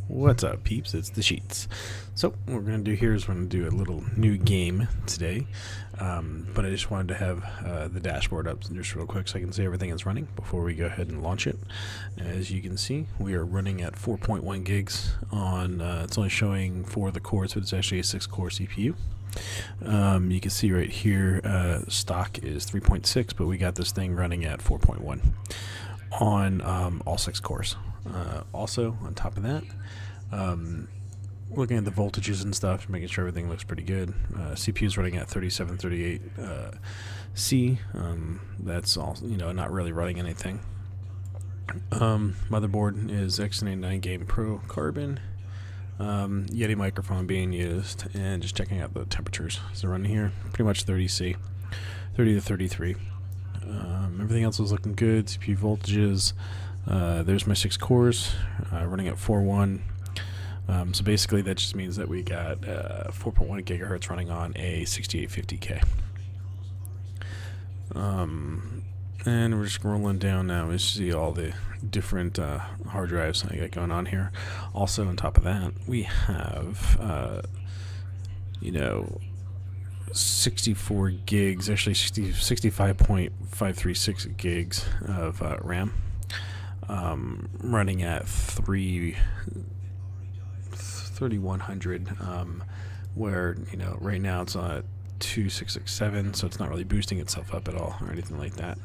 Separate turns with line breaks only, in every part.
What's up, peeps? It's the Sheets. So what we're going to do here is we're going to do a little new game today, but I just wanted to have the dashboard up just real quick so I can see everything is running before we go ahead and launch it. As you can see, we are running at 4.1 gigs on, it's only showing 4 of the cores, but it's actually a 6-core CPU. You can see right here, stock is 3.6, but we got this thing running at 4.1 on all 6 cores. Also, on top of that, looking at the voltages and stuff, making sure everything looks pretty good. CPU is running at 3738 C. That's all, not really running anything. Motherboard is X89 Game Pro Carbon. Yeti microphone being used, and just checking out the temperatures. So running here, pretty much 30 C, 30 to 33. Everything else is looking good. CPU voltages. There's my 6 cores running at 4.1. So basically that just means that we got 4.1 gigahertz running on a 6850K. And we're just rolling down now. We see all the different hard drives I got going on here. Also on top of that, we have 64 gigs, actually 65.536 gigs of RAM. Running at 3100, where right now it's on 2667, so it's not really boosting itself up at all or anything like that.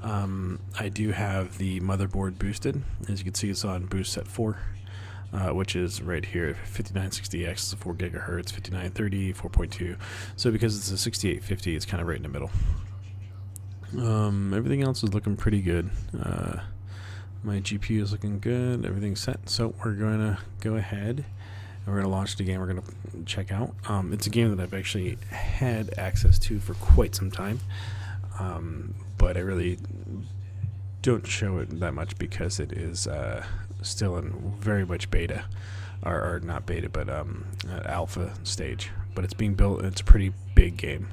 I do have the motherboard boosted. As you can see, it's on boost at 4, which is right here. 5960X is a 4 gigahertz, 5930 4.2. So because it's a 6850, it's kind of right in the middle. Everything else is looking pretty good. My GPU is looking good. Everything's set. So we're going to go ahead and we're going to launch the game we're going to check out. It's a game that I've actually had access to for quite some time, but I really don't show it that much because it is still in very much beta, or not beta, but alpha stage. But it's being built, and it's a pretty big game.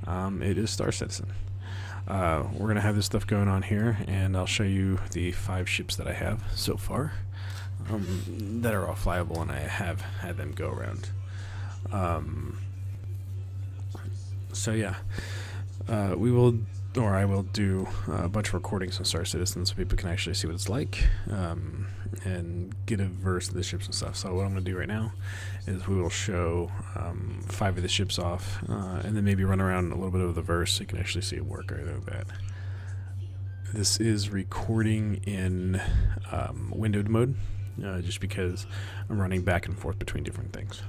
It is Star Citizen. We're going to have this stuff going on here, and I'll show you the 5 ships that I have so far that are all flyable, and I have had them go around. So yeah, I will do a bunch of recordings on Star Citizen so people can actually see what it's like, and get a verse of the ships and stuff. So what I'm going to do right now is we will show 5 of the ships off, and then maybe run around a little bit of the verse so you can actually see it work right like that. This is recording in windowed mode, just because I'm running back and forth between different things.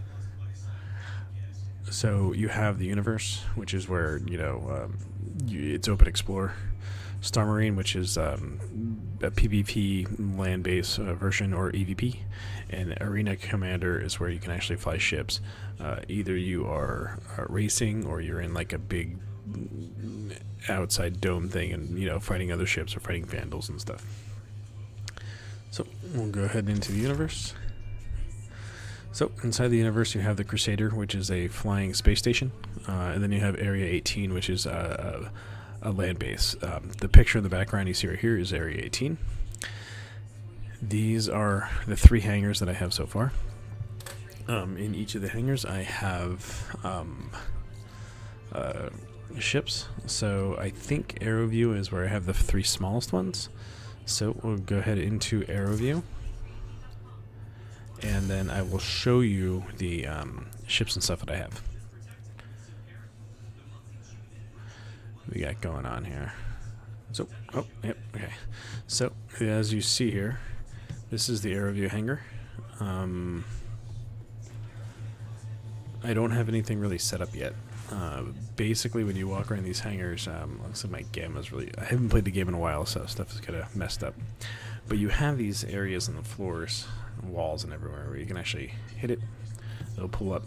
So you have the universe, which is where it's open explore. Star Marine, which is a PvP land-based version, or EVP, and Arena Commander is where you can actually fly ships. Either you are racing, or you're in like a big outside dome thing, and fighting other ships or fighting vandals and stuff. So we'll go ahead into the universe. So inside the universe, you have the Crusader, which is a flying space station, and then you have Area 18, which is a land base. The picture in the background you see right here is Area 18. These are the 3 hangars that I have so far. In each of the hangars, I have ships. So I think AeroView is where I have the 3 smallest ones. So we'll go ahead into AeroView, and then I will show you the ships and stuff that I have. We got going on here. So, okay. So, as you see here, this is the AeroView hangar. I don't have anything really set up yet. Basically, when you walk around these hangars, looks like my gamma's I haven't played the game in a while, so stuff is kind of messed up. But you have these areas on the floors, walls, and everywhere where you can actually hit it. It'll pull up.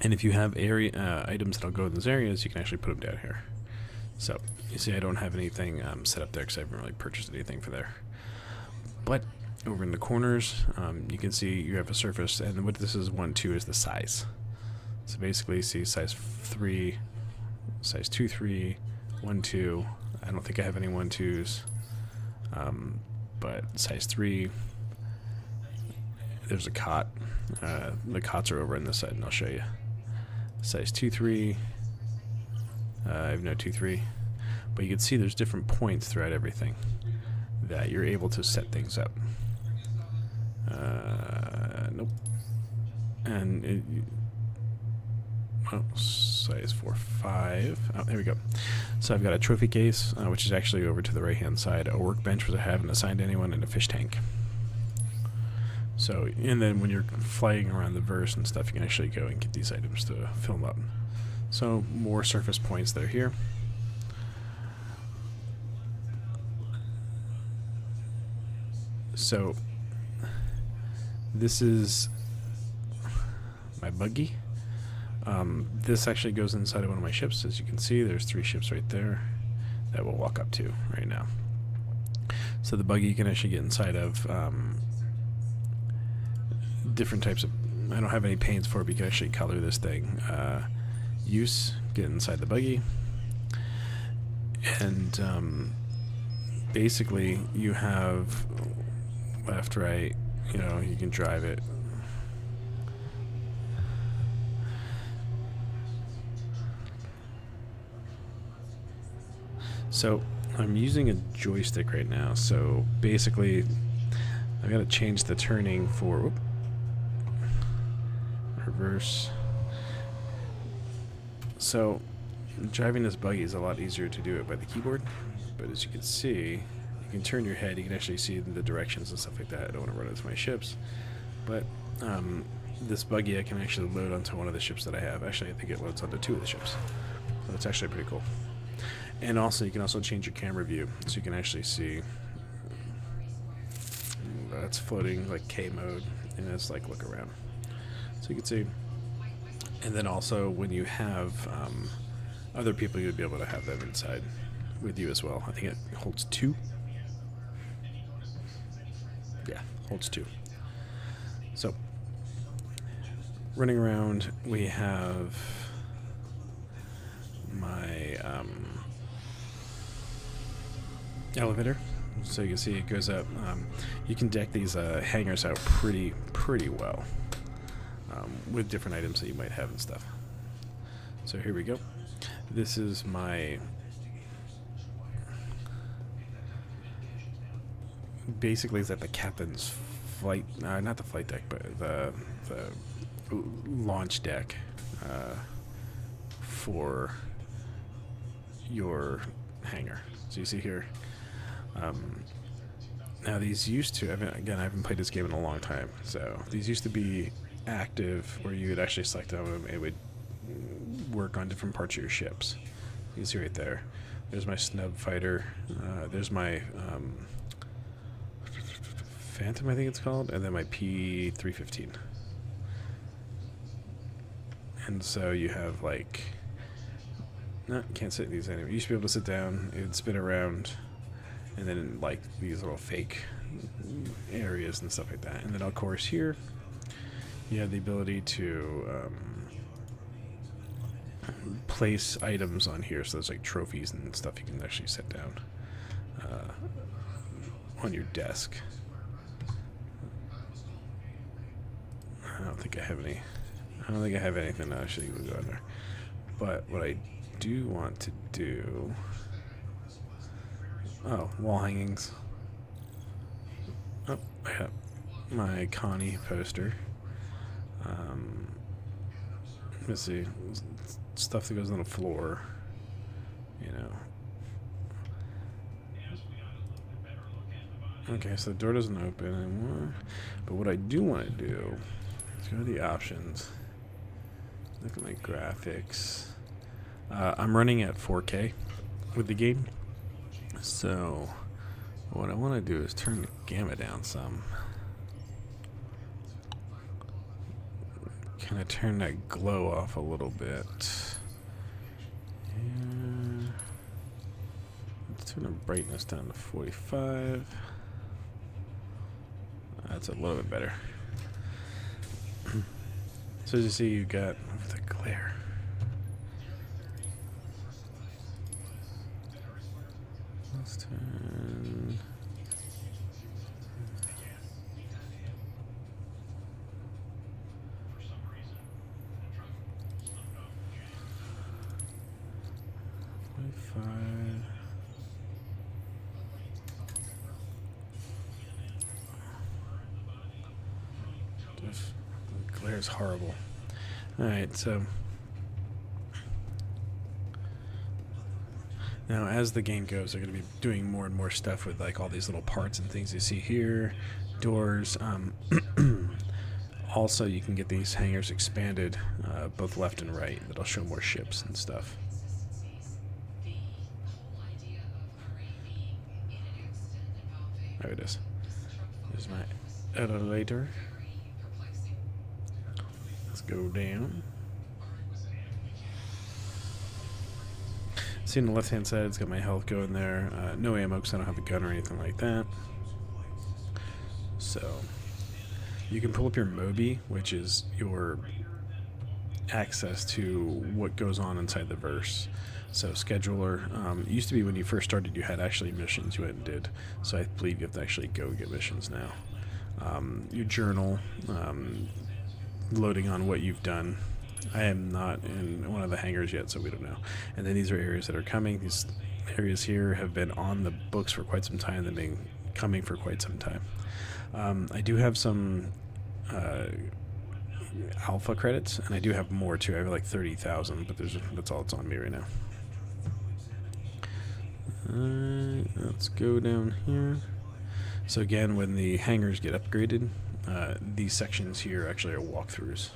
And if you have items that'll go in those areas, you can actually put them down here. So, you see I don't have anything set up there because I haven't really purchased anything for there. But over in the corners, you can see you have a surface, and what this is 1, 2 is the size. So basically you see size 3, size 2, 3, 1, 2. I don't think I have any 1, 2s. But size 3, there's a cot. The cots are over on this side, and I'll show you. Size 2-3. I have no 2-3. But you can see there's different points throughout everything that you're able to set things up. Nope. And size 4-5. Oh, there we go. So I've got a trophy case, which is actually over to the right-hand side, a workbench which I haven't assigned to anyone, and a fish tank. So, and then when you're flying around the verse and stuff, you can actually go and get these items to fill them up. So, more surface points that are here. So, this is my buggy. This actually goes inside of one of my ships. As you can see, there's 3 ships right there that we'll walk up to right now. So the buggy you can actually get inside of different types of... I don't have any paints for it, but you can actually color this thing. Use, get inside the buggy. And basically you have left, right, you know, you can drive it. So I'm using a joystick right now, so basically I've got to change the turning for reverse. So driving this buggy is a lot easier to do it by the keyboard, but as you can see, you can turn your head, you can actually see the directions and stuff like that. I don't want to run into my ships, but this buggy I can actually load onto one of the ships that I have. Actually, I think it loads onto 2 of the ships, so it's actually pretty cool. And also, you can also change your camera view, so you can actually see that's floating like K mode, and it's like look around, so you can see. And then also, when you have other people, you'd be able to have them inside with you as well. I think it holds 2. Yeah, holds 2. So, running around, we have my elevator, so you can see it goes up. You can deck these hangars out pretty well with different items that you might have and stuff. So here we go. This is my basically is that the captain's flight, not the flight deck, but the launch deck for your hangar. So you see here. Now these used to, I haven't played this game in a long time, so these used to be active where you would actually select them and it would work on different parts of your ships. You can see right there. There's my snub fighter, there's my Phantom, I think it's called, and then my P315. And so you have like, no, can't sit in these anymore. You used to be able to sit down, it would spin around, and then like these little fake areas and stuff like that. And then of course here you have the ability to place items on here, so there's like trophies and stuff you can actually set down on your desk. I don't think I have anything that actually would go in there. But what I do want to do, wall hangings. Oh, I have my Connie poster. Let's see, stuff that goes on the floor, you know. Okay, so the door doesn't open anymore. But what I do want to do is go to the options, look at my graphics. I'm running at 4K with the game. So what I want to do is turn the gamma down some. Kind of turn that glow off a little bit. And let's turn the brightness down to 45. That's a little bit better. So as you see, you've got the glare. Let's turn. 5. The glare is horrible. Alright, so now as the game goes, they're going to be doing more and more stuff with like all these little parts and things you see here, doors. Also, you can get these hangars expanded both left and right. That'll show more ships and stuff. There it is. There's my elevator. Let's go down. See, on the left hand side, it's got my health going there. No ammo because I don't have a gun or anything like that. So you can pull up your Mobi, which is your access to what goes on inside the verse. So scheduler, it used to be when you first started you had actually missions you went and did. So I believe you have to actually go get missions now. Your journal, loading on what you've done. I am not in one of the hangars yet, so we don't know. And then these are areas that are coming. These areas here have been on the books for quite some time. They've been coming for quite some time. I do have some alpha credits, and I do have more too. I have like 30,000, but that's all that's on me right now. Let's go down here. So again, when the hangars get upgraded, these sections here actually are walkthroughs.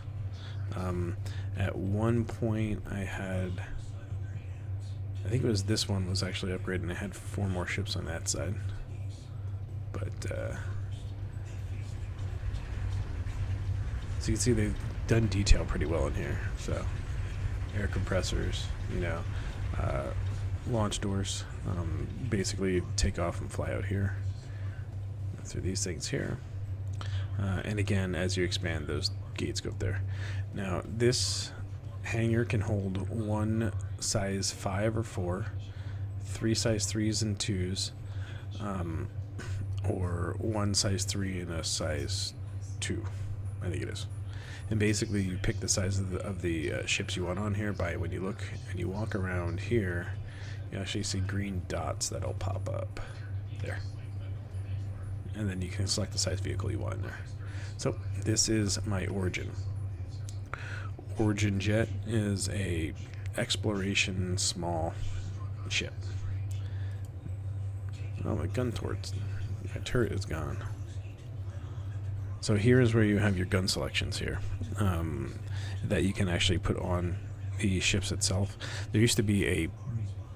At one point I think it was this one was actually upgraded and I had 4 more ships on that side. But so you can see they've done detail pretty well in here. So air compressors, you know, launch doors, basically take off and fly out here through these things here. And again, as you expand, those gates go up there. Now, this hangar can hold 1 size 5 or 4, 3 size 3s and 2s, or 1 size 3 and a size 2, I think it is. And basically, you pick the size of the ships you want on here by when you look and you walk around here, you actually see green dots that'll pop up there. And then you can select the size vehicle you want in there. So this is my Origin. Origin Jet is a exploration small ship. Oh, my gun turret is gone. So here is where you have your gun selections here that you can actually put on the ships itself. There used to be a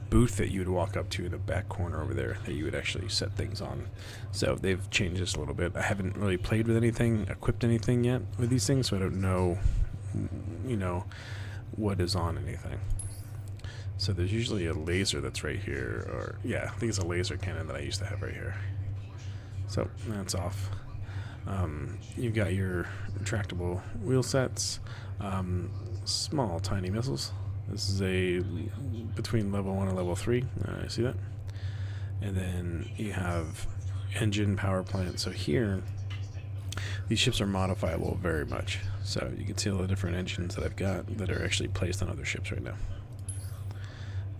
booth that you would walk up to in the back corner over there that you would actually set things on. So they've changed this a little bit. I haven't really played with anything, equipped anything yet with these things, so I don't know, you know, what is on anything. So there's usually a laser that's right here, or yeah, I think it's a laser cannon that I used to have right here. So that's off. You've got your retractable wheel sets, small tiny missiles. This is a between level 1 and level 3. See that? And then you have engine power plant. So here, these ships are modifiable very much. So you can see all the different engines that I've got that are actually placed on other ships right now.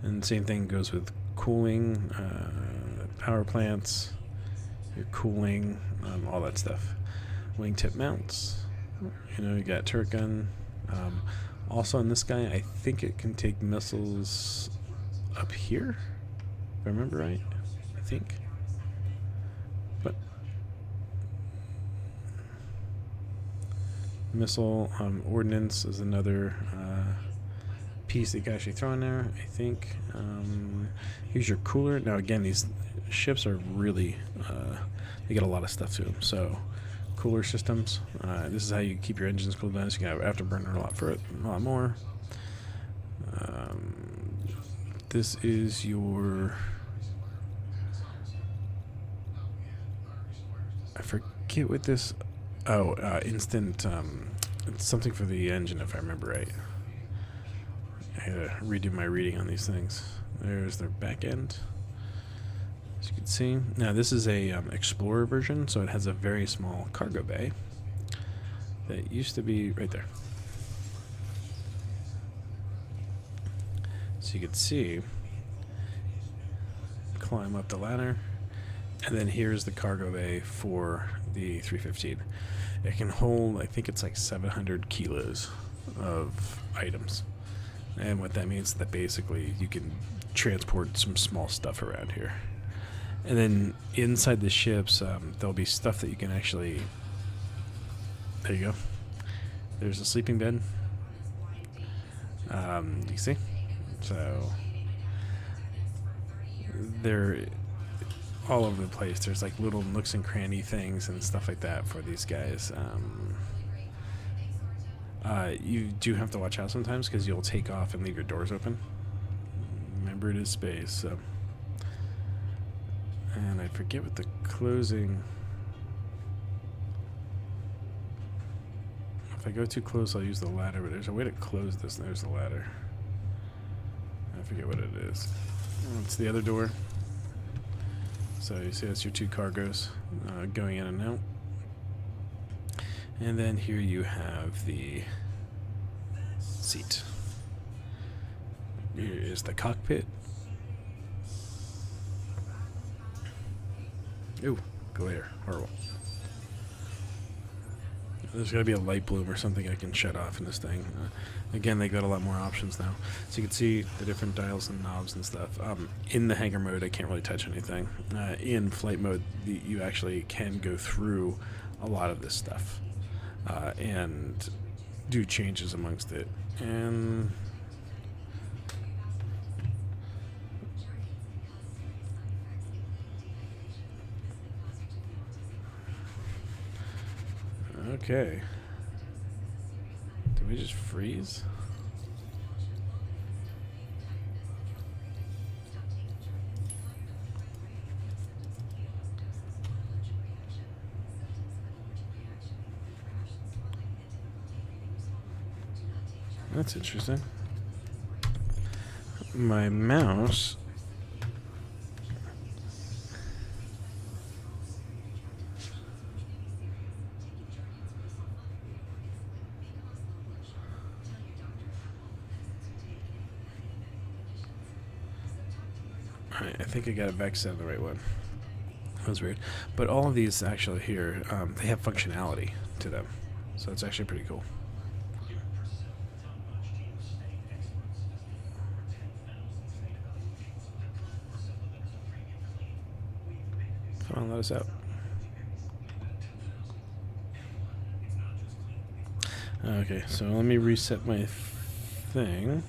And same thing goes with cooling, power plants, your cooling, all that stuff. Wingtip mounts. You know, you got turret gun. Also on this guy, I think it can take missiles up here, if I remember right. I think. But missile ordnance is another piece that you can actually throw in there, I think. Here's your cooler. Now again, these ships are really, they get a lot of stuff to them. So cooler systems. This is how you keep your engines cooled down. So you can have afterburner a lot more. This is your, I forget what this. Oh, instant. It's something for the engine, if I remember right. I had to redo my reading on these things. There's their back end. As you can see, now this is a Explorer version, so it has a very small cargo bay that used to be right there. So you can see climb up the ladder. And then here's the cargo bay for the 315. It can hold, I think it's like 700 kilos of items. And what that means is that basically you can transport some small stuff around here. And then inside the ships, there'll be stuff that you can actually... There you go. There's a sleeping bed. You see? So they're all over the place. There's like little nooks and cranny things and stuff like that for these guys. You do have to watch out sometimes because you'll take off and leave your doors open. Remember, it is space. So. And I forget what the closing... If I go too close, I'll use the ladder, but there's a way to close this. There's the ladder. I forget what it is. It's the other door. So you see that's your two cargoes going in and out. And then here you have the seat. Here is the cockpit. Ooh, glare. Horrible. There's got to be a light bloom or something I can shut off in this thing. Again, they got a lot more options now. So you can see the different dials and knobs and stuff. In the hangar mode, I can't really touch anything. In flight mode, you actually can go through a lot of this stuff and do changes amongst it. And okay. Did we just freeze? That's interesting. My mouse... Alright, I think I got it back set on the right one. That was weird. But all of these actually here, they have functionality to them. So it's actually pretty cool. Come on, let us out. Okay, so let me reset my thing.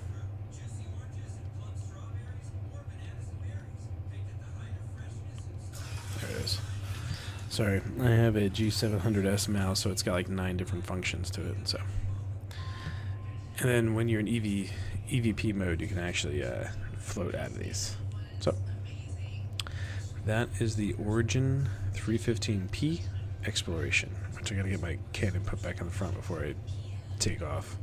There it is. Sorry, I have a G700S mouse, so it's got like 9 different functions to it. So, and then when you're in EVP mode, you can actually float out of these. So that is the Origin 315P Exploration, which I gotta get my cannon put back on the front before I take off.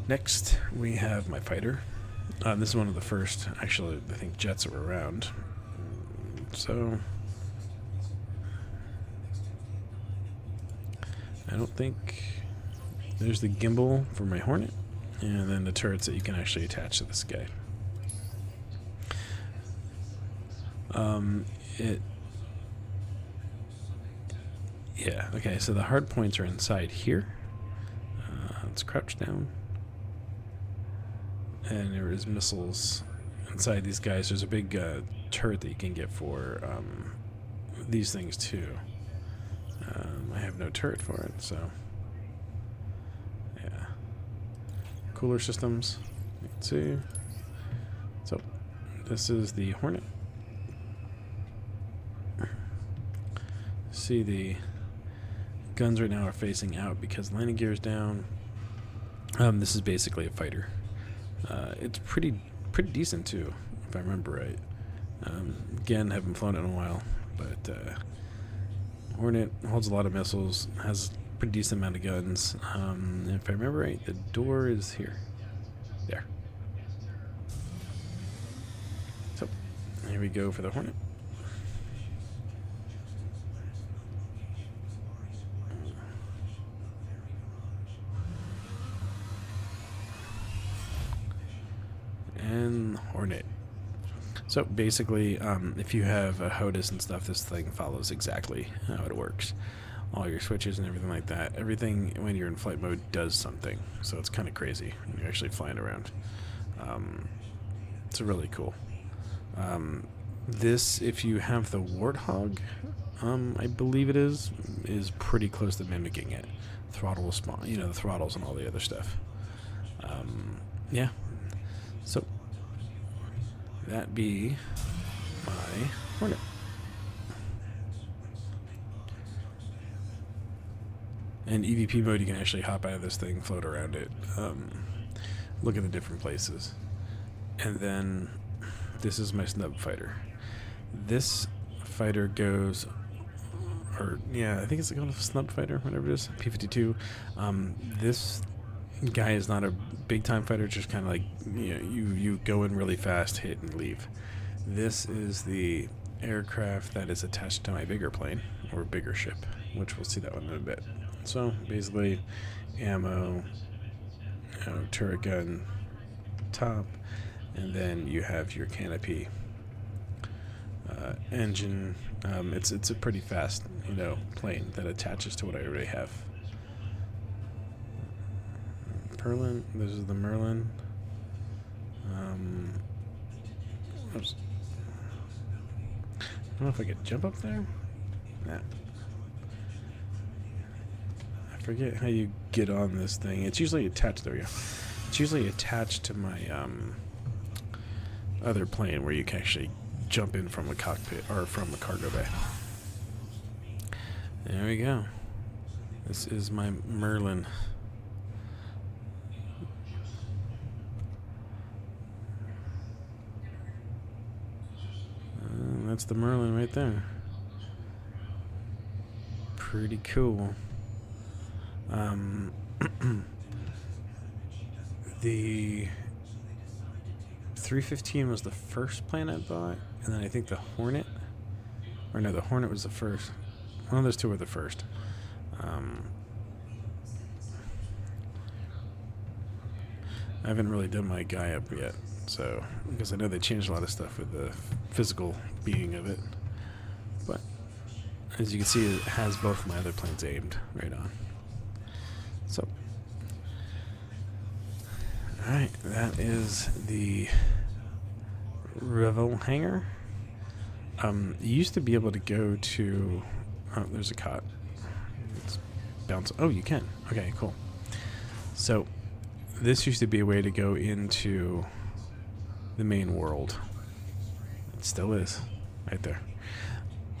Next, we have my fighter. This is one of the first, actually, I think, jets that were around. So I don't think... There's the gimbal for my Hornet, and then the turrets that you can actually attach to this guy. Yeah, okay, so the hard points are inside here. Let's crouch down. And there is missiles inside these guys. There's a big turret that you can get for these things too. I have no turret for it, so yeah. Cooler systems. Let's see. So this is the Hornet. See, the guns right now are facing out because landing gear is down. This is basically a fighter. It's pretty decent too, if I remember right. Again, haven't flown it in a while, but Hornet holds a lot of missiles, has a pretty decent amount of guns. If I remember right, the door is here. There. So, here we go for the Hornet. And Hornet. So basically, if you have a HOTAS and stuff, this thing follows exactly how it works. All your switches and everything like that. Everything when you're in flight mode does something. So it's kind of crazy when you're actually flying around. It's really cool. This, if you have the Warthog, I believe it is pretty close to mimicking it. Throttle response, the throttles and all the other stuff. Yeah. So that be my Hornet. In EVP mode, you can actually hop out of this thing, float around it, look at the different places. And then this is my snub fighter. This fighter goes, I think it's called a snub fighter, whatever it is, P-52. This guy is not a big time fighter, just kind of like, you go in really fast, hit, and leave. This is the aircraft that is attached to my bigger plane, or bigger ship, which we'll see that one in a bit. So basically, ammo, turret gun, top, and then you have your canopy, engine. It's a pretty fast, plane that attaches to what I already have. Merlin. This is the Merlin. Oops. I don't know if I could jump up there. Nah. I forget how you get on this thing. It's usually attached. There we go. It's usually attached to my other plane, where you can actually jump in from a cockpit or from a cargo bay. There we go. This is my Merlin. That's the Merlin right there. Pretty cool. The 315 was the first plane I bought, and then I think the Hornet, or no, the Hornet was the first. One of those two were the first. I haven't really done my guy up yet, so because I know they changed a lot of stuff with the physical being of it. But as you can see, it has both my other planes aimed right on. So, alright, that is the Revel Hangar. You used to be able to go to... Oh, there's a cot. It's bounce. Oh, you can. Okay, cool. So, this used to be a way to go into the main world. It still is, right there.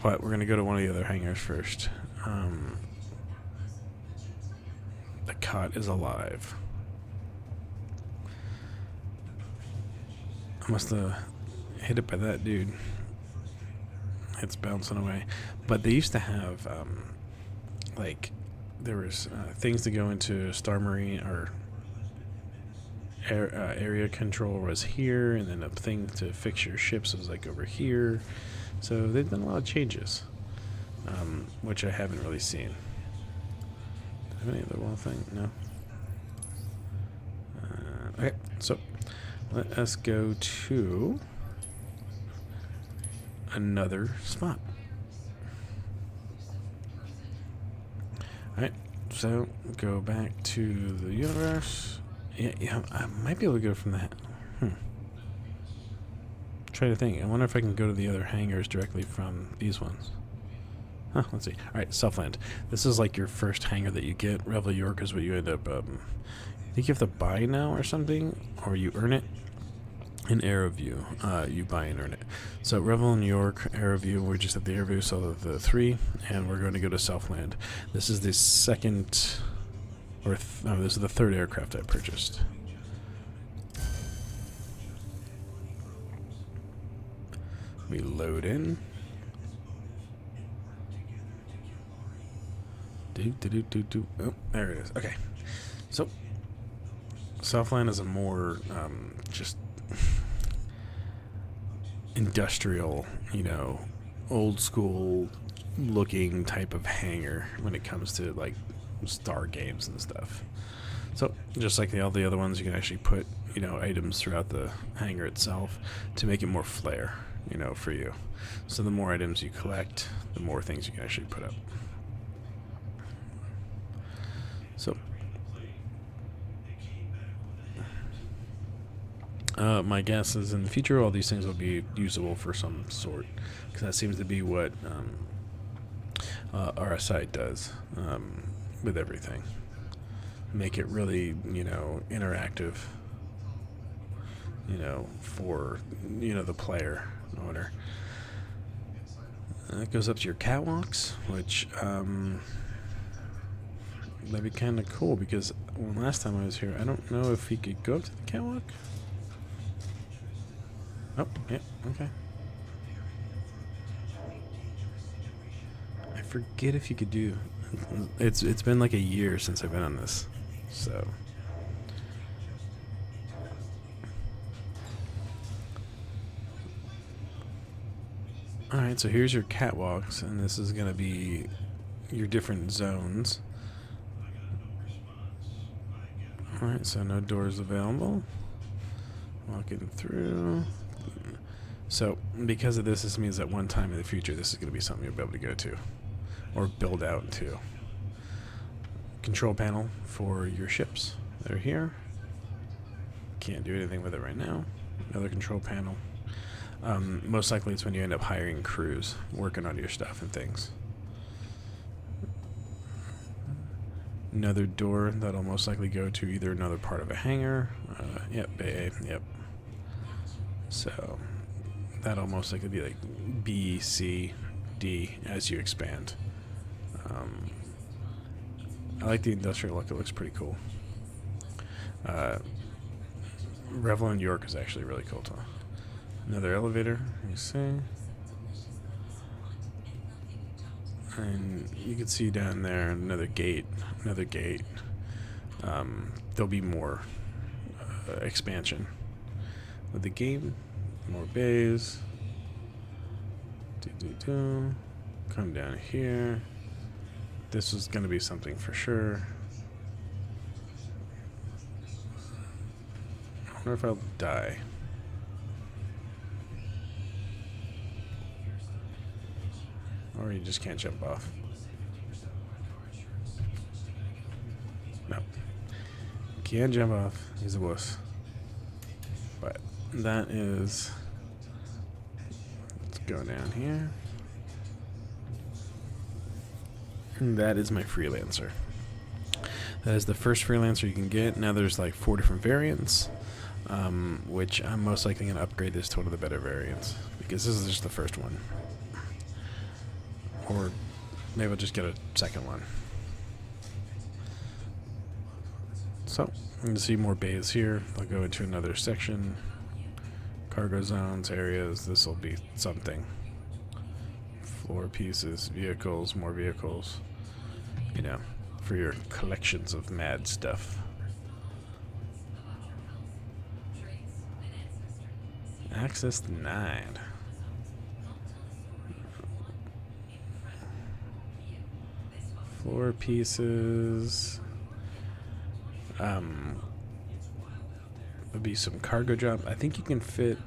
But we're going to go to one of the other hangars first. The cot is alive. I must have hit it by that dude. It's bouncing away. But they used to have, there was things to go into Star Marine, or area control was here, and then a thing to fix your ships was like over here. So they've done a lot of changes, which I haven't really seen. Do I have any other wall thing? No. Okay, so let us go to another spot. Alright, so go back to the universe. Yeah, I might be able to go from that. Try to think. I wonder if I can go to the other hangars directly from these ones. Huh, let's see. Alright, Selfland. This is like your first hangar that you get. Revel York is what you end up, I think you have to buy now or something, or you earn it. In Aeroview, you buy and earn it. So Revel New York, Aeroview, we're just at the Aeroview, so the 3, and we're going to go to Southland. This is the second, or this is the third aircraft I purchased. We load in. Oh, there it is. Okay. So, Southland is a more, just industrial, old school looking type of hangar when it comes to like Star games and stuff. So just like all the other ones, you can actually put, items throughout the hangar itself to make it more flair, for you. So the more items you collect, the more things you can actually put up. So my guess is in the future all these things will be usable for some sort, because that seems to be what RSI does with everything. Make it really, interactive, for, the player owner. It goes up to your catwalks, which that'd be kind of cool, because last time I was here, I don't know if he could go up to the catwalk. Oh, yeah, okay. I forget if you could do. It's been like a year since I've been on this, so. Alright, so here's your catwalks, and this is going to be your different zones. Alright, so no doors available. Walking through. So, because of this means that one time in the future, this is going to be something you'll be able to go to, or build out to. Control panel for your ships that are here. Can't do anything with it right now. Another control panel. Most likely it's when you end up hiring crews, working on your stuff and things. Another door that'll most likely go to either another part of a hangar. Yep, A, yep. So that'll most likely be like B, C, D as you expand. I like the industrial look, it looks pretty cool. Revel in York is actually really cool too. Another elevator, you see. And you can see down there another gate, There'll be more expansion with the game, more bays. Come down here. This is going to be something for sure. I wonder if I'll die. Or you just can't jump off. No. Can't jump off. He's a wuss. But that is... Let's go down here. And that is my freelancer. That is the first freelancer you can get. Now there's like 4 different variants, which I'm most likely going to upgrade this to one of the better variants, because this is just the first one. Or maybe I'll just get a second one. So, you can see more bays here. I'll go into another section. Cargo zones, areas. This will be something. Floor pieces, vehicles, more vehicles. You know, for your collections of mad stuff. Access denied. Floor pieces. Would be some cargo drop. I think you can fit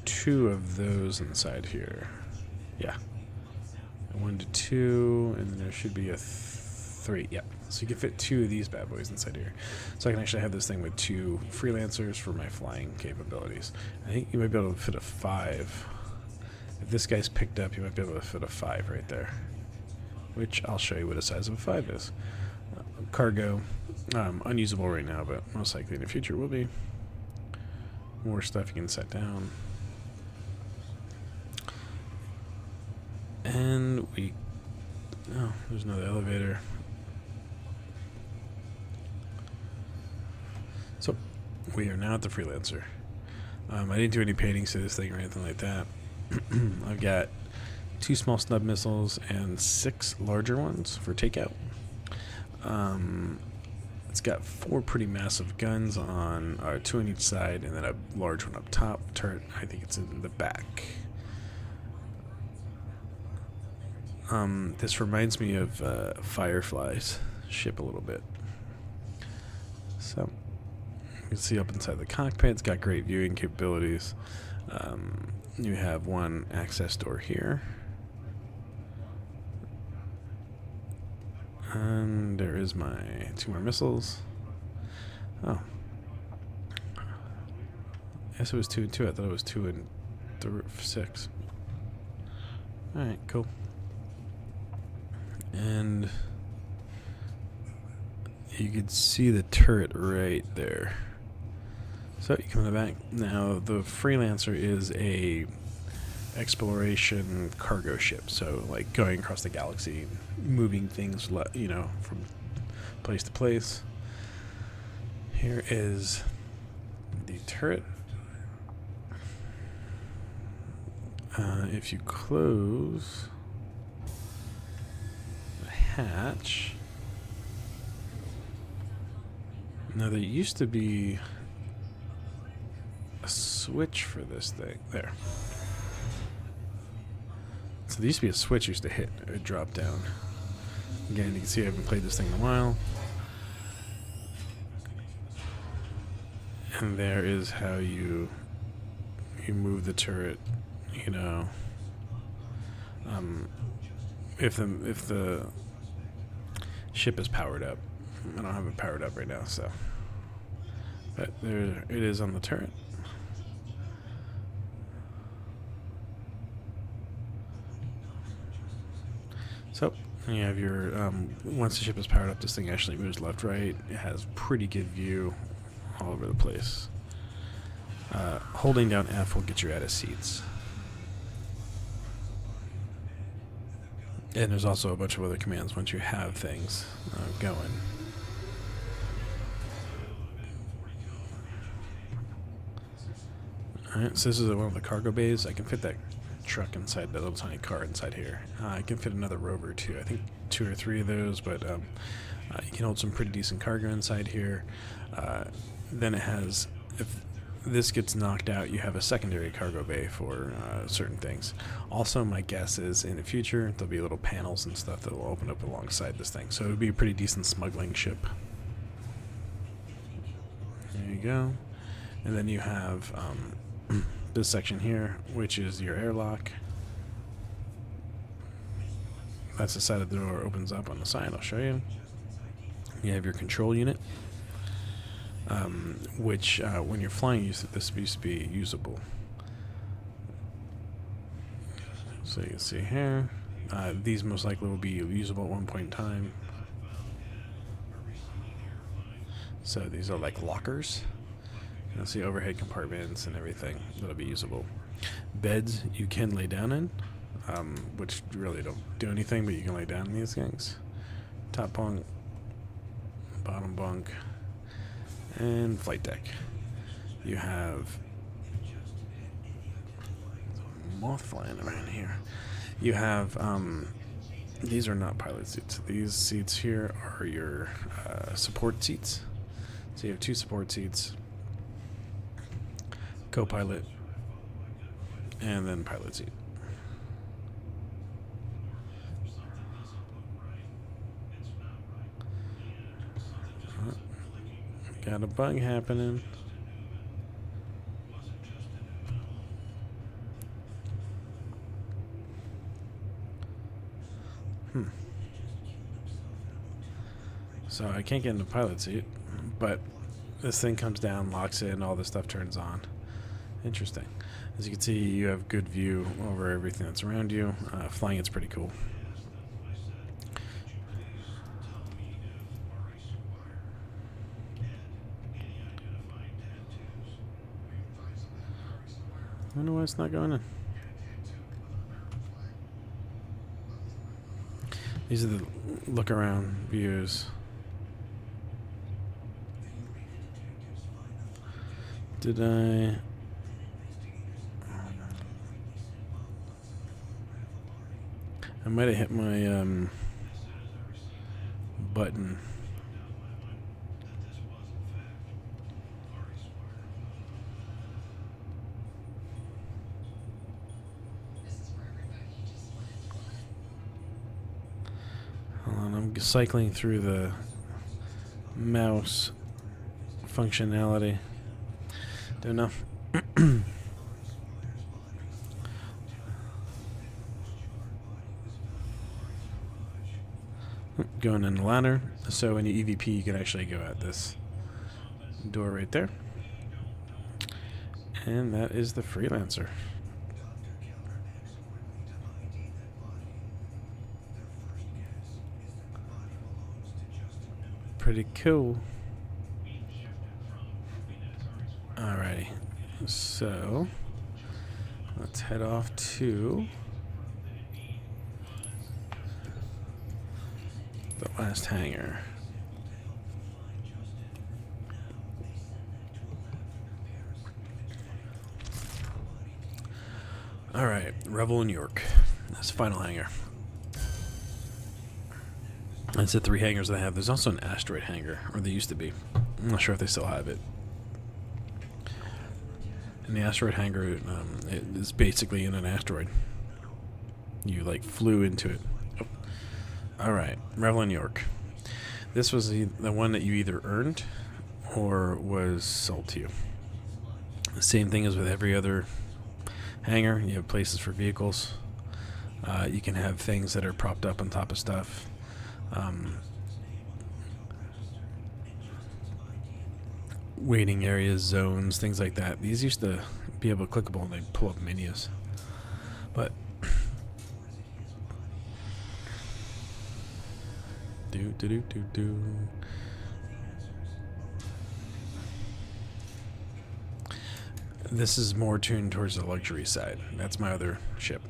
2 of those inside here. Yeah. 1 to 2, and then there should be a 3. Yep. So you can fit 2 of these bad boys inside here. So I can actually have this thing with 2 freelancers for my flying capabilities. I think you might be able to fit a 5. If this guy's picked up, you might be able to fit a 5 right there. Which I'll show you what a size of a 5 is. Cargo, unusable right now, but most likely in the future will be. More stuff you can set down. And we... Oh, there's another elevator. So, we are now at the freelancer. I didn't do any paintings to this thing or anything like that. I've got 2 small snub missiles and 6 larger ones for takeout. It's got 4 pretty massive guns on 2 on each side, and then a large one up top. Turret, I think it's in the back. This reminds me of Firefly's ship a little bit. So you can see up inside the cockpit, it's got great viewing capabilities. You have one access door here. And there is my 2 more missiles. Oh. I guess it was 2 and 2. I thought it was 2 and 6. Alright, cool. And you could see the turret right there. So you come in the back. Now the Freelancer is a exploration cargo ship, so like going across the galaxy, moving things, you know, from place to place. Here is the turret. If you close the hatch, now there used to be a switch for this thing there. So there used to be a switch used to hit or drop down. Again, you can see I haven't played this thing in a while. And there is how you move the turret, you know. If the ship is powered up. I don't have it powered up right now, so. But there it is on the turret. So you have your once the ship is powered up, this thing actually moves left, right. It has pretty good view all over the place. Holding down F will get you out of seats. And there's also a bunch of other commands once you have things going. Alright, so this is one of the cargo bays. I can fit that truck inside, that little tiny car inside here. I can fit another rover too. I think 2 or 3 of those, but you can hold some pretty decent cargo inside here. Then it has, if this gets knocked out, you have a secondary cargo bay for certain things. Also, my guess is in the future there'll be little panels and stuff that will open up alongside this thing, so it would be a pretty decent smuggling ship. There you go. And then you have this section here, which is your airlock. That's the side of the door opens up on the side. I'll show you. You have your control unit, which when you're flying, this used to be usable. So you can see here, these most likely will be usable at one point in time. So these are like lockers. You'll see overhead compartments and everything that'll be usable. Beds you can lay down in, which really don't do anything, but you can lay down in these things. Top bunk, bottom bunk, and flight deck. You have moth flying around here. You have these are not pilot seats. These seats here are your support seats. So you have 2 support seats, co-pilot, and then pilot seat. Got a bug happening. So I can't get in the pilot seat, but this thing comes down, locks in, all this stuff turns on. Interesting. As you can see, you have good view over everything that's around you. Flying it's pretty cool. I wonder why it's not going in. These are the look around views. Did I might have hit my button. Hold on, I'm cycling through the mouse functionality. Don't know. Going in the ladder. So when you EVP, you can actually go out this door right there. And that is the freelancer. Pretty cool. Alrighty. So let's head off to the last hangar. Alright, Revel in York. That's the final hangar. That's the 3 hangars I have. There's also an asteroid hangar, or they used to be. I'm not sure if they still have it. And the asteroid hangar it is basically in an asteroid. You like flew into it. Oh. Alright, Revel in York. This was the one that you either earned or was sold to you. The same thing as with every other hangar. You have places for vehicles. You can have things that are propped up on top of stuff. Waiting areas, zones, things like that. These used to be able to clickable and they'd pull up menus. But this is more tuned towards the luxury side. That's my other ship.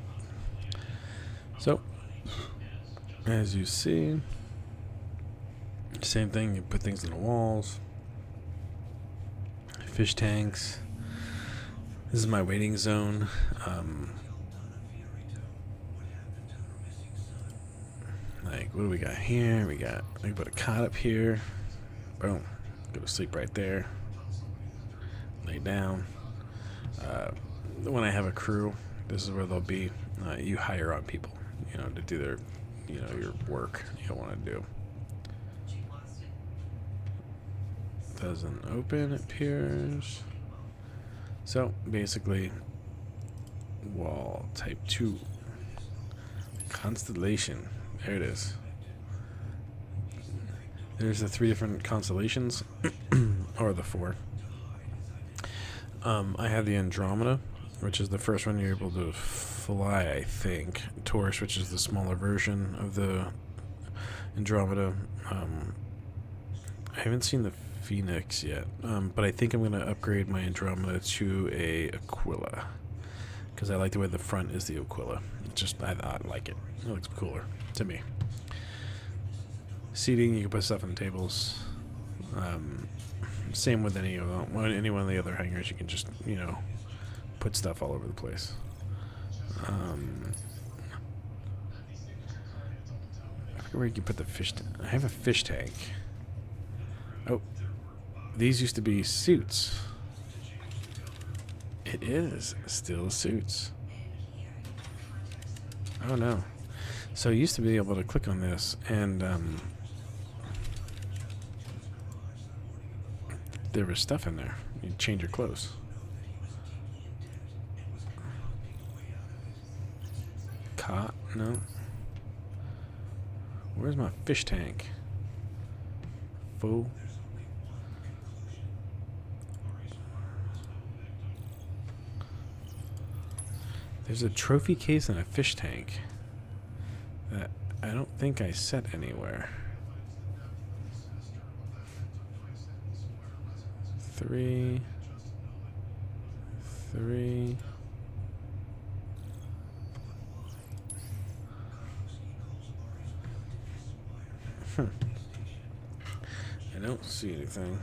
So, as you see, same thing. You put things in the walls. Fish tanks. This is my waiting zone. Like, what do we got here? We put a cot up here. Boom. Go to sleep right there. Lay down. When I have a crew, this is where they'll be. You hire on people, to do their, your work you want to do. Doesn't open, it appears. So basically, wall type 2 constellation. There it is. There's the 3 different constellations, or the 4. I have the Andromeda, which is the first one you're able to fly, I think. Taurus, which is the smaller version of the Andromeda. I haven't seen the Phoenix yet, but I think I'm going to upgrade my Andromeda to a Aquila, because I like the way the front is the Aquila. I like it. It looks cooler to me. Seating, you can put stuff on tables. Same with any one of the other hangars. You can just put stuff all over the place. I forget where you can put the fish. I have a fish tank. Oh, these used to be suits. It is still suits. Oh no. So you used to be able to click on this and there was stuff in there. You'd change your clothes. Cot? No. Where's my fish tank? Full. There's a trophy case and a fish tank that I don't think I set anywhere. 3. I don't see anything.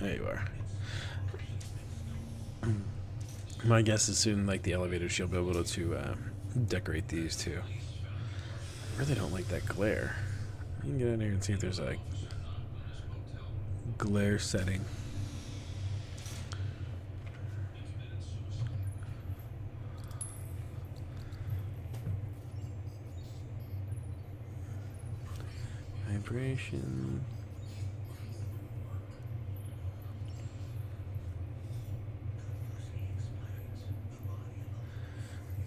There you are. My guess is soon, like the elevator, she'll be able to decorate these too. I really don't like that glare. You can get in here and see if there's a glare setting. Vibration.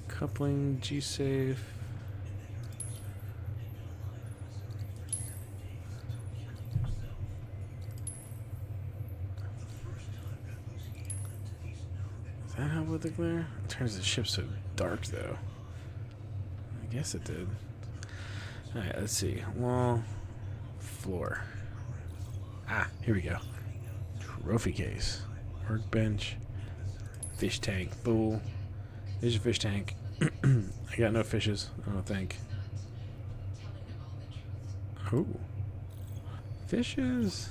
Coupling, G-safe. Does that help with the glare? It turns the ship so dark, though. I guess it did. Alright, let's see. Wall, floor. Ah, here we go. Trophy case. Workbench. Fish tank. Bowl. There's your fish tank. I got no fishes, I don't think. Oh. Fishes.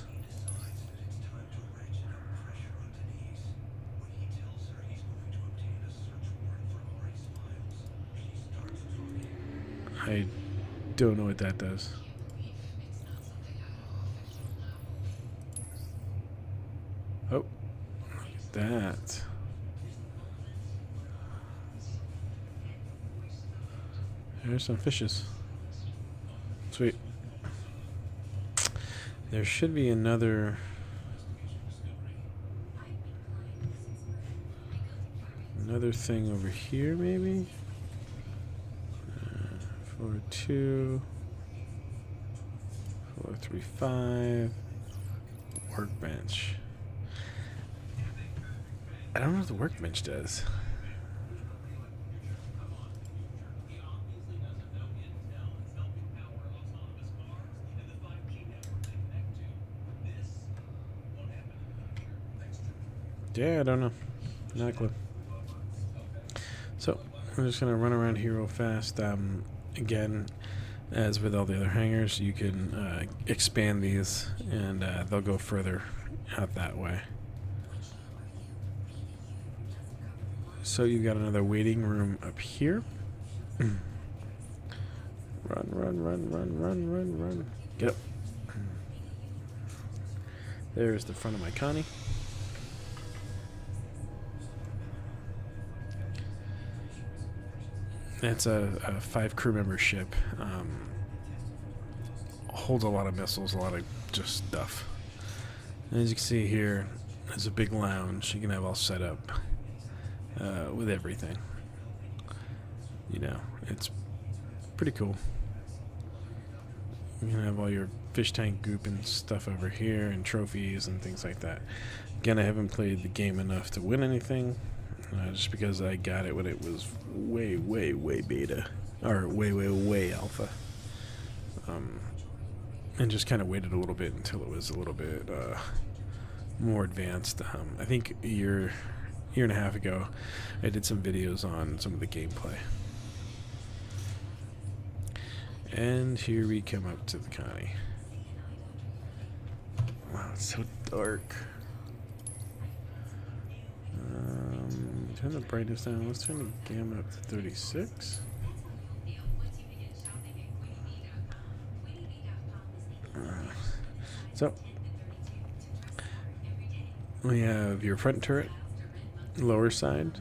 I don't know what that does. Oh, look at that. There's some fishes. Sweet. There should be another thing over here, maybe? 4-2 4-3-5 workbench. I don't know what the workbench does. Yeah, I don't know. Not a clue. So, I'm just going to run around here real fast. Again, as with all the other hangars, you can expand these and they'll go further out that way. So you've got another waiting room up here. Run, run, run, run, run, run, run. Get up. There's the front of my Connie. It's a 5 crew member ship. Holds a lot of missiles, a lot of just stuff. And as you can see here, there's a big lounge you can have all set up with everything. You know, it's pretty cool. You can have all your fish tank goop and stuff over here and trophies and things like that. Again, I haven't played the game enough to win anything. Just because I got it when it was way, way, way beta. Or way, way, way alpha. And just kind of waited a little bit until it was a little bit more advanced. I think a year and a half ago, I did some videos on some of the gameplay. And here we come up to the Connie. Wow, it's so dark. Turn the brightness down. Let's turn the gamma up to 36. So, we have your front turret, lower side,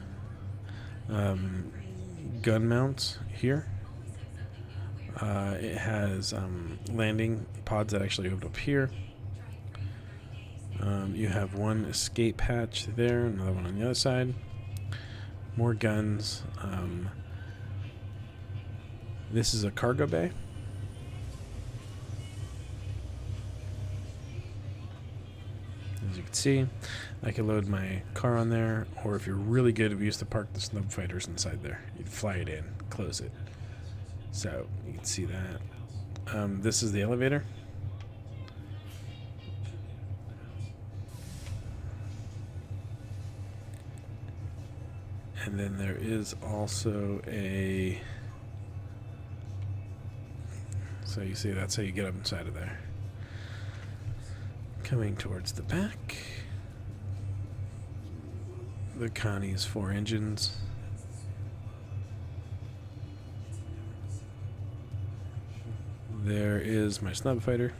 gun mounts here. It has landing pods that actually open up here. You have one escape hatch there, another one on the other side. More guns. This is a cargo bay. As you can see, I can load my car on there, or if you're really good, we used to park the snub fighters inside there. You'd fly it in, close it. So you can see that. This is the elevator. And then there is also a... So you see that's how you get up inside of there. Coming towards the back. The Connie's 4 engines. There is my snub fighter.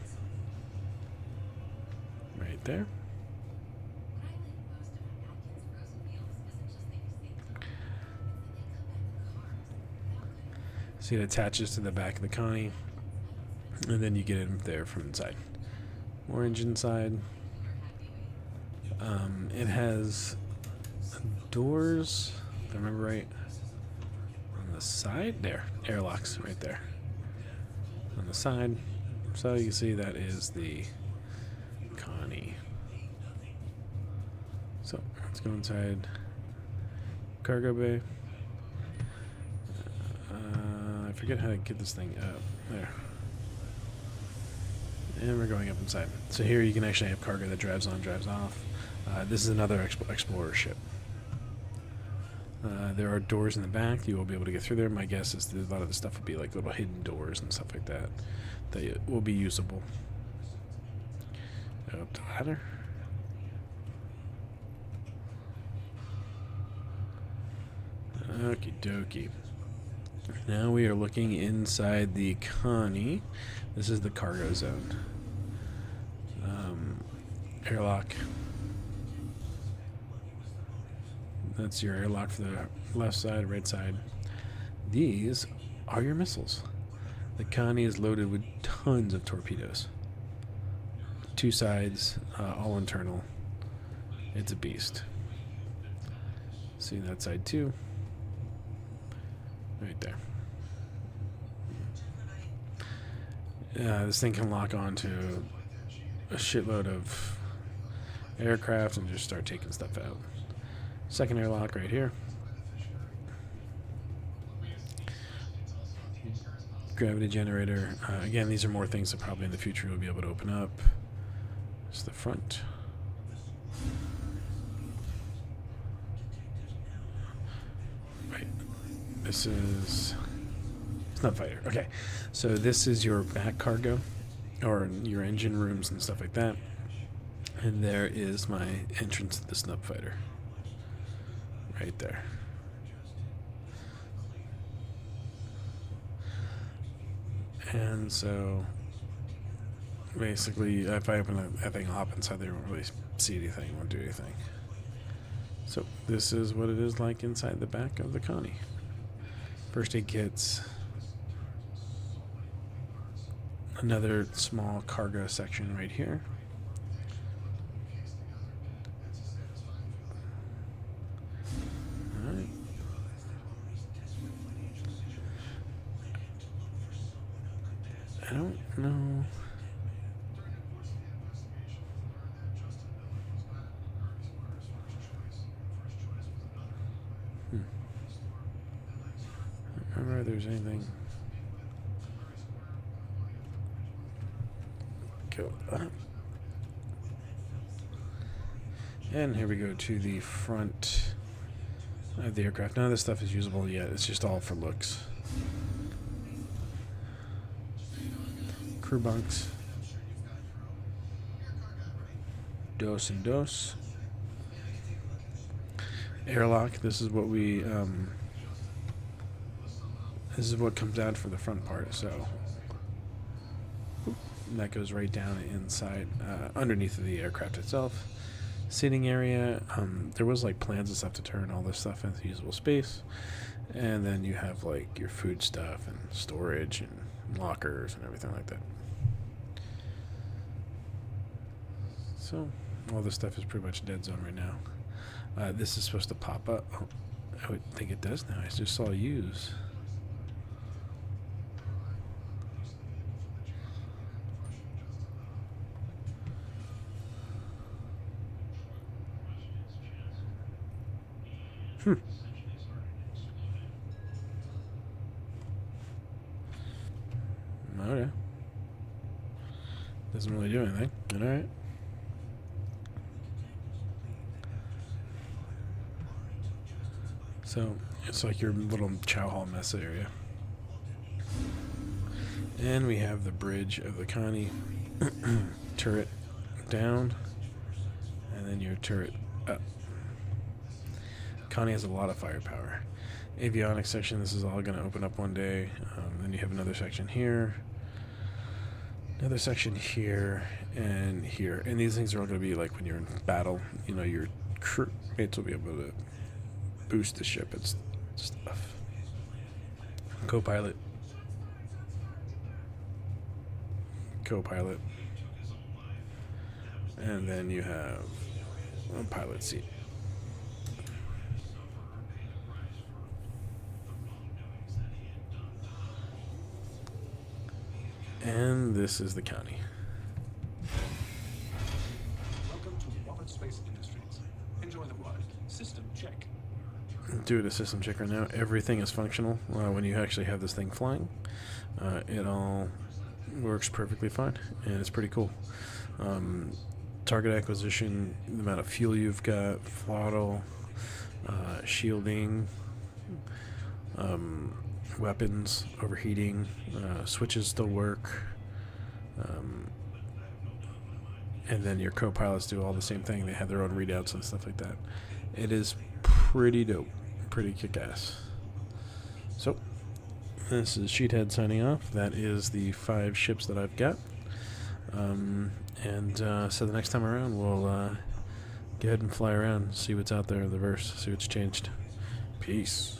Right there. See, it attaches to the back of the Connie. and then you get in there from inside. More engine side. It has doors, if I remember right, on the side. There, airlocks right there on the side. So you can see that is the Connie. So let's go inside cargo bay. I forget how to get this thing up. There. And we're going up inside. So here you can actually have cargo that drives on, drives off. This is another explorer ship. There are doors in the back. You will be able to get through there. My guess is that a lot of the stuff will be like little hidden doors and stuff like that that will be usable. Up the ladder. Okie dokie. Now we are looking inside the Connie. This is the cargo zone. Airlock. That's your airlock for the left side, right side. These are your missiles. The Connie is loaded with tons of torpedoes. Two sides, all internal. It's a beast. See that side too. Right there. This thing can lock on to a shitload of aircraft and just start taking stuff out. Second airlock right here. Gravity generator. Again, these are more things that probably in the future we'll be able to open up. It's the front. Right. This is Snub Fighter. Okay. So this is your back cargo, or your engine rooms and stuff like that. And there is my entrance to the Snub Fighter. Right there. And so basically, if I open that thing, I'll hop inside there, won't really see anything, won't do anything. So this is what it is like inside the back of the Connie. First aid kits. Another small cargo section right here. Alright. I don't know. I don't remember if there's anything. Go up. And here we go to the front of the aircraft. None of this stuff is usable yet. It's just all for looks. Crew bunks. Dos and dos. Airlock. This is what we this is what comes out for the front part. So that goes right down inside, underneath of the aircraft itself. Seating area. There was like plans and stuff to turn all this stuff into usable space, and then you have like your food stuff and storage and lockers and everything like that. So all this stuff is pretty much dead zone right now. This is supposed to pop up. Oh, I would think it does now. I just saw use. Okay. Doesn't really do anything. Alright. So it's like your little chow hall mess area. And we have the bridge of the Connie. Turret down. And then your turret up. Connie has a lot of firepower. Avionics section, this is all going to open up one day. Then you have another section here. Another section here and here. And these things are all going to be like when you're in battle, you know, your crewmates will be able to boost the ship and stuff. Co-pilot. co-pilot, and then you have a pilot seat. And this is the county.
Welcome to Wallet Space Industries. Enjoy the ride. System check.
Do a system check right now. Everything is functional when you actually have this thing flying. It all works perfectly fine, and it's pretty cool. Target acquisition, the amount of fuel you've got, throttle, shielding, weapons, overheating, switches still work, and then your co-pilots do all the same thing. They have their own readouts and stuff like that. It is pretty dope, pretty kick-ass. So, this is Sheethead signing off. That is the 5 ships that I've got. So the next time around, we'll go ahead and fly around, see what's out there in the verse, see what's changed. Peace.